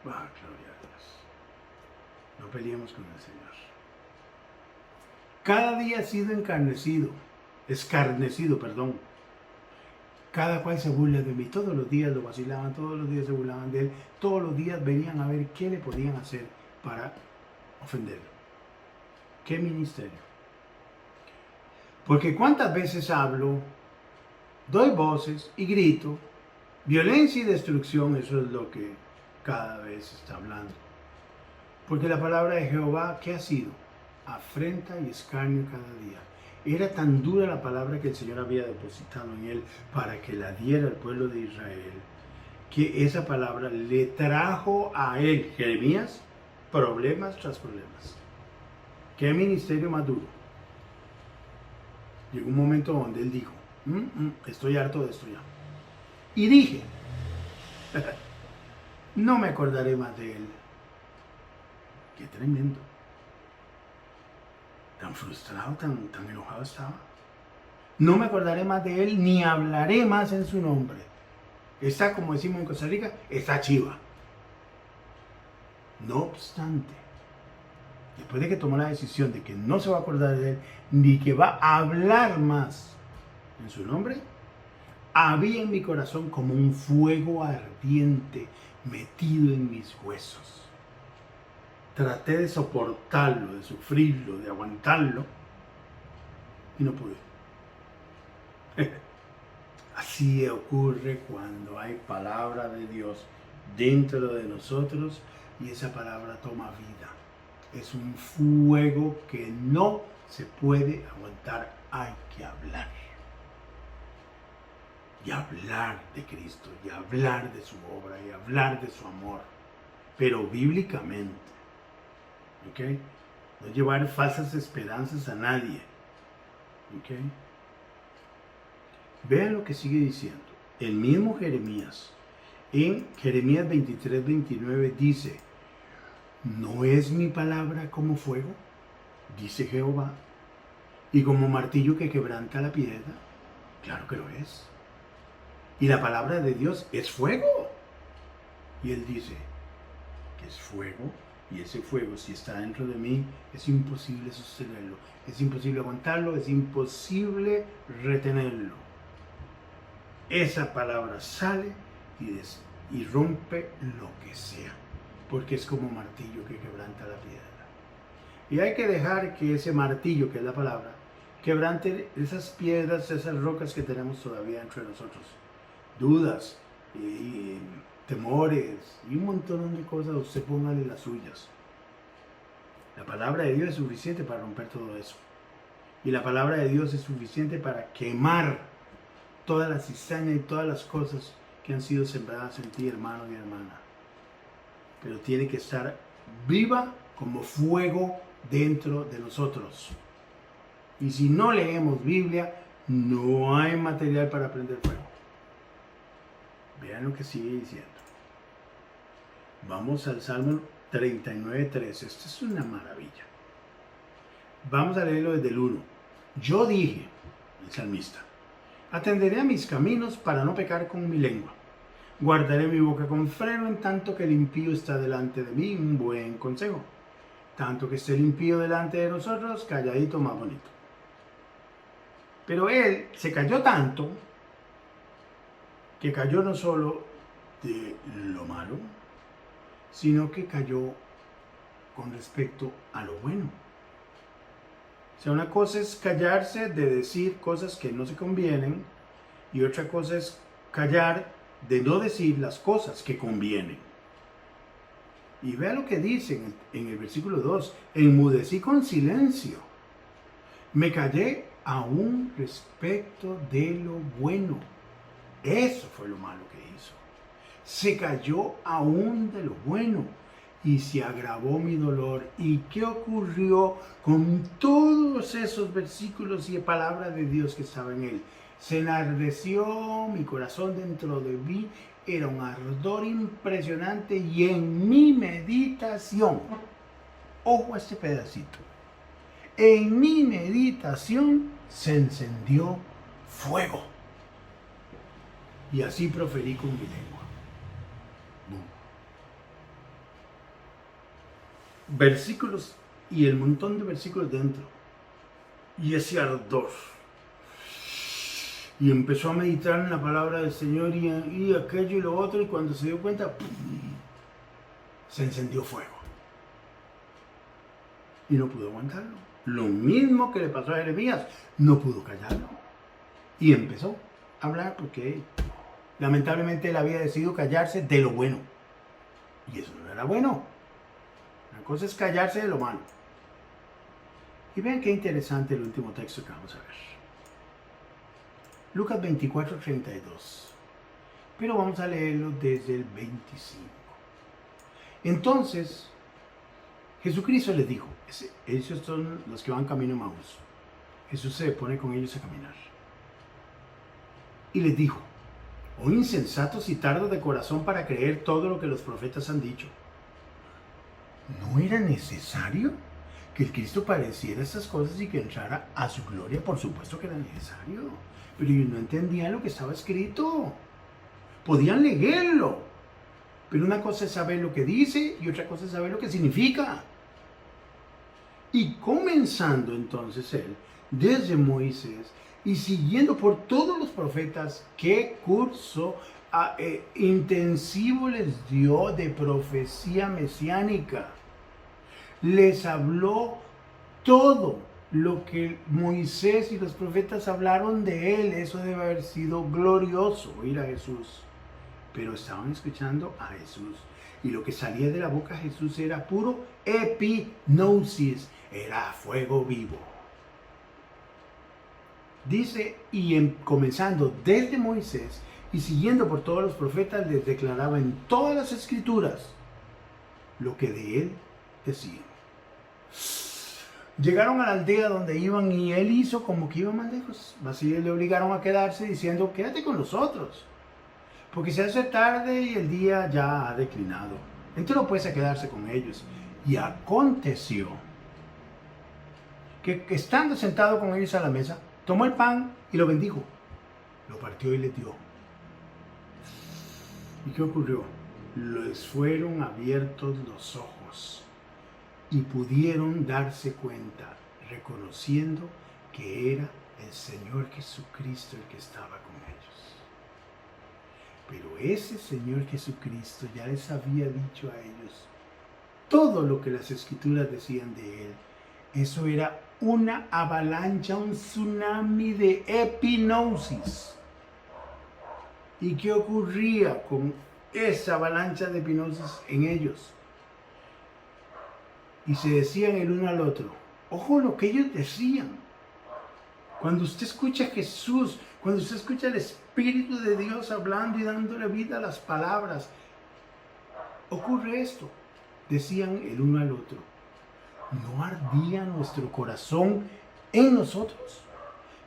Ah, gloria a Dios. No peleemos con el Señor. Cada día ha sido escarnecido, perdón. Cada cual se burla de mí. Todos los días lo vacilaban, todos los días se burlaban de él. Todos los días venían a ver qué le podían hacer para ofenderlo. ¿Qué ministerio? Porque cuántas veces hablo, doy voces y grito, violencia y destrucción, eso es lo que cada vez está hablando. Porque la palabra de Jehová, ¿qué ha sido? Afrenta y escarnio cada día. Era tan dura la palabra que el Señor había depositado en él para que la diera al pueblo de Israel, que esa palabra le trajo a él, Jeremías, problemas tras problemas. ¿Qué ministerio más duro? Llegó un momento donde él dijo, estoy harto de esto ya. Y dije, no me acordaré más de él. Qué tremendo. Tan frustrado, tan enojado estaba. No me acordaré más de él, ni hablaré más en su nombre. Está, como decimos en Costa Rica, está chiva. No obstante, después de que tomó la decisión de que no se va a acordar de él, ni que va a hablar más en su nombre, había en mi corazón como un fuego ardiente metido en mis huesos. Traté de soportarlo, de sufrirlo, de aguantarlo, y no pude. Así ocurre cuando hay palabra de Dios dentro de nosotros y esa palabra toma vida. Es un fuego que no se puede aguantar, hay que hablar. Y hablar de Cristo, y hablar de su obra, y hablar de su amor, pero bíblicamente. ¿Ok? No llevar falsas esperanzas a nadie. ¿Ok? Vean lo que sigue diciendo. El mismo Jeremías, en Jeremías 23:29 dice, ¿no es mi palabra como fuego? Dice Jehová. Y como martillo que quebranta la piedra. Claro que lo es. Y la palabra de Dios es fuego. Y él dice que es fuego. Y ese fuego, si está dentro de mí, es imposible sostenerlo, es imposible aguantarlo, es imposible retenerlo. Esa palabra sale y rompe lo que sea, porque es como martillo que quebranta la piedra. Y hay que dejar que ese martillo, que es la palabra, quebrante esas piedras, esas rocas que tenemos todavía dentro de nosotros. Dudas, temores y un montón de cosas, usted póngale las suyas. La palabra de Dios es suficiente para romper todo eso. Y la palabra de Dios es suficiente para quemar toda la cizaña y todas las cosas que han sido sembradas en ti, hermano y hermana. Pero tiene que estar viva como fuego dentro de nosotros. Y si no leemos Biblia, no hay material para prender fuego. Vean lo que sigue diciendo. Vamos al Salmo 39:3. Esto es una maravilla. Vamos a leerlo desde el 1. Yo dije, el salmista, atenderé a mis caminos para no pecar con mi lengua. Guardaré mi boca con freno en tanto que el impío está delante de mí, un buen consejo. Tanto que esté el impío delante de nosotros, calladito más bonito. Pero él se cayó tanto que cayó no solo de lo malo, sino que cayó con respecto a lo bueno. O sea, una cosa es callarse de decir cosas que no se convienen y otra cosa es callar de no decir las cosas que convienen. Y vea lo que dice en el versículo 2, enmudecí con silencio, me callé aún respecto de lo bueno. Eso fue lo malo que hizo. Se cayó aún de lo bueno y se agravó mi dolor. ¿Y qué ocurrió con todos esos versículos y palabras de Dios que estaba en él? Se enardeció mi corazón dentro de mí, era un ardor impresionante y en mi meditación, ojo a este pedacito, en mi meditación se encendió fuego. Y así proferí con mi lengua. versículos y el montón de versículos dentro. Y ese ardor. Y empezó a meditar en la palabra del Señor y aquello y lo otro, y cuando se dio cuenta, ¡pum!, se encendió fuego. Y no pudo aguantarlo. Lo mismo que le pasó a Jeremías, no pudo callarlo. Y empezó a hablar porque lamentablemente él había decidido callarse de lo bueno. Y eso no era bueno. Una cosa es callarse de lo malo. Y vean qué interesante el último texto que vamos a ver. Lucas 24:32. Pero vamos a leerlo desde el 25. Entonces, Jesucristo les dijo, ellos son los que van camino a Maús. Jesús se pone con ellos a caminar. Y les dijo, oh insensatos y tardos de corazón para creer todo lo que los profetas han dicho. ¿No era necesario que el Cristo padeciera estas cosas y que entrara a su gloria? Por supuesto que era necesario. Pero ellos no entendían lo que estaba escrito. Podían leerlo. Pero una cosa es saber lo que dice y otra cosa es saber lo que significa. Y comenzando entonces él, desde Moisés, y siguiendo por todos los profetas, qué curso intensivo les dio de profecía mesiánica. Les habló todo lo que Moisés y los profetas hablaron de él. Eso debe haber sido glorioso, oír a Jesús. Pero estaban escuchando a Jesús. Y lo que salía de la boca de Jesús era puro epignosis, era fuego vivo. Dice, comenzando desde Moisés y siguiendo por todos los profetas, les declaraba en todas las escrituras lo que de él decían. Llegaron a la aldea donde iban y él hizo como que iba más lejos. Así le obligaron a quedarse diciendo, quédate con nosotros, porque se hace tarde y el día ya ha declinado. Entró pues a quedarse con ellos. Y aconteció que estando sentado con ellos a la mesa, tomó el pan y lo bendijo. Lo partió y les dio. ¿Y qué ocurrió? Les fueron abiertos los ojos y pudieron darse cuenta, reconociendo que era el Señor Jesucristo el que estaba con ellos. Pero ese Señor Jesucristo ya les había dicho a ellos todo lo que las Escrituras decían de él. Eso era una avalancha, un tsunami de epignosis. ¿Y qué ocurría con esa avalancha de epignosis en ellos? Y se decían el uno al otro, ojo lo que ellos decían. Cuando usted escucha a Jesús, cuando usted escucha al Espíritu de Dios hablando y dándole vida a las palabras, ocurre esto. Decían el uno al otro, ¿no ardía nuestro corazón en nosotros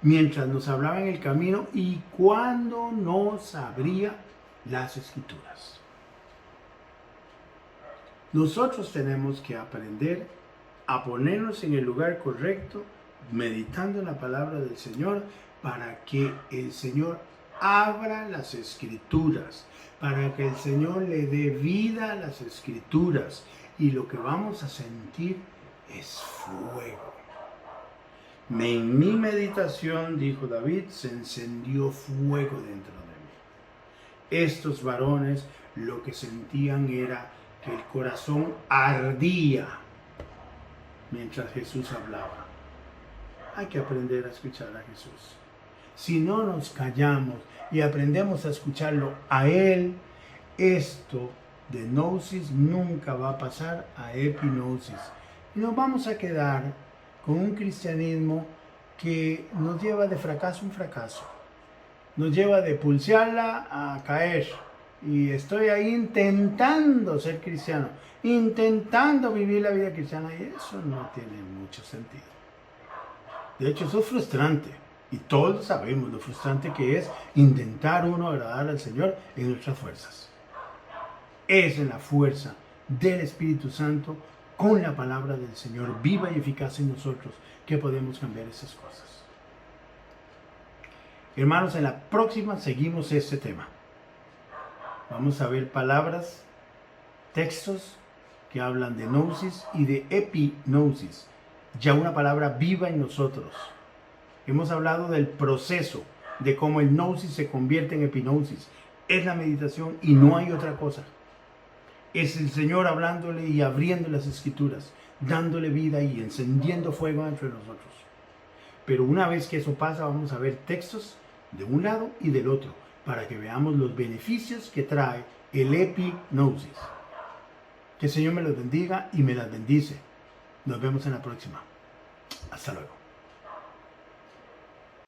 mientras nos hablaba en el camino y cuando nos abría las Escrituras? Nosotros tenemos que aprender a ponernos en el lugar correcto, meditando en la palabra del Señor, para que el Señor abra las Escrituras, para que el Señor le dé vida a las Escrituras, y lo que vamos a sentir es fuego. En mi meditación, dijo David, se encendió fuego dentro de mí. Estos varones lo que sentían era que el corazón ardía mientras Jesús hablaba. Hay que aprender a escuchar a Jesús. Si no nos callamos y aprendemos a escucharlo a Él, esto de gnosis nunca va a pasar a epignosis. Y nos vamos a quedar con un cristianismo que nos lleva de fracaso en fracaso. Nos lleva de pulsearla a caer. Y estoy ahí intentando ser cristiano, intentando vivir la vida cristiana, y eso no tiene mucho sentido. De hecho, eso es frustrante. Y todos sabemos lo frustrante que es intentar uno agradar al Señor en nuestras fuerzas. Es en la fuerza del Espíritu Santo, con la palabra del Señor viva y eficaz en nosotros, que podemos cambiar esas cosas. Hermanos, en la próxima seguimos este tema. Vamos a ver palabras, textos que hablan de gnosis y de epignosis, ya una palabra viva en nosotros. Hemos hablado del proceso de cómo el gnosis se convierte en epignosis. Es la meditación y no hay otra cosa. Es el Señor hablándole y abriendo las escrituras, dándole vida y encendiendo fuego dentro de nosotros. Pero una vez que eso pasa, vamos a ver textos de un lado y del otro, para que veamos los beneficios que trae el epignosis. Que el Señor me los bendiga y me las bendice. Nos vemos en la próxima. Hasta luego.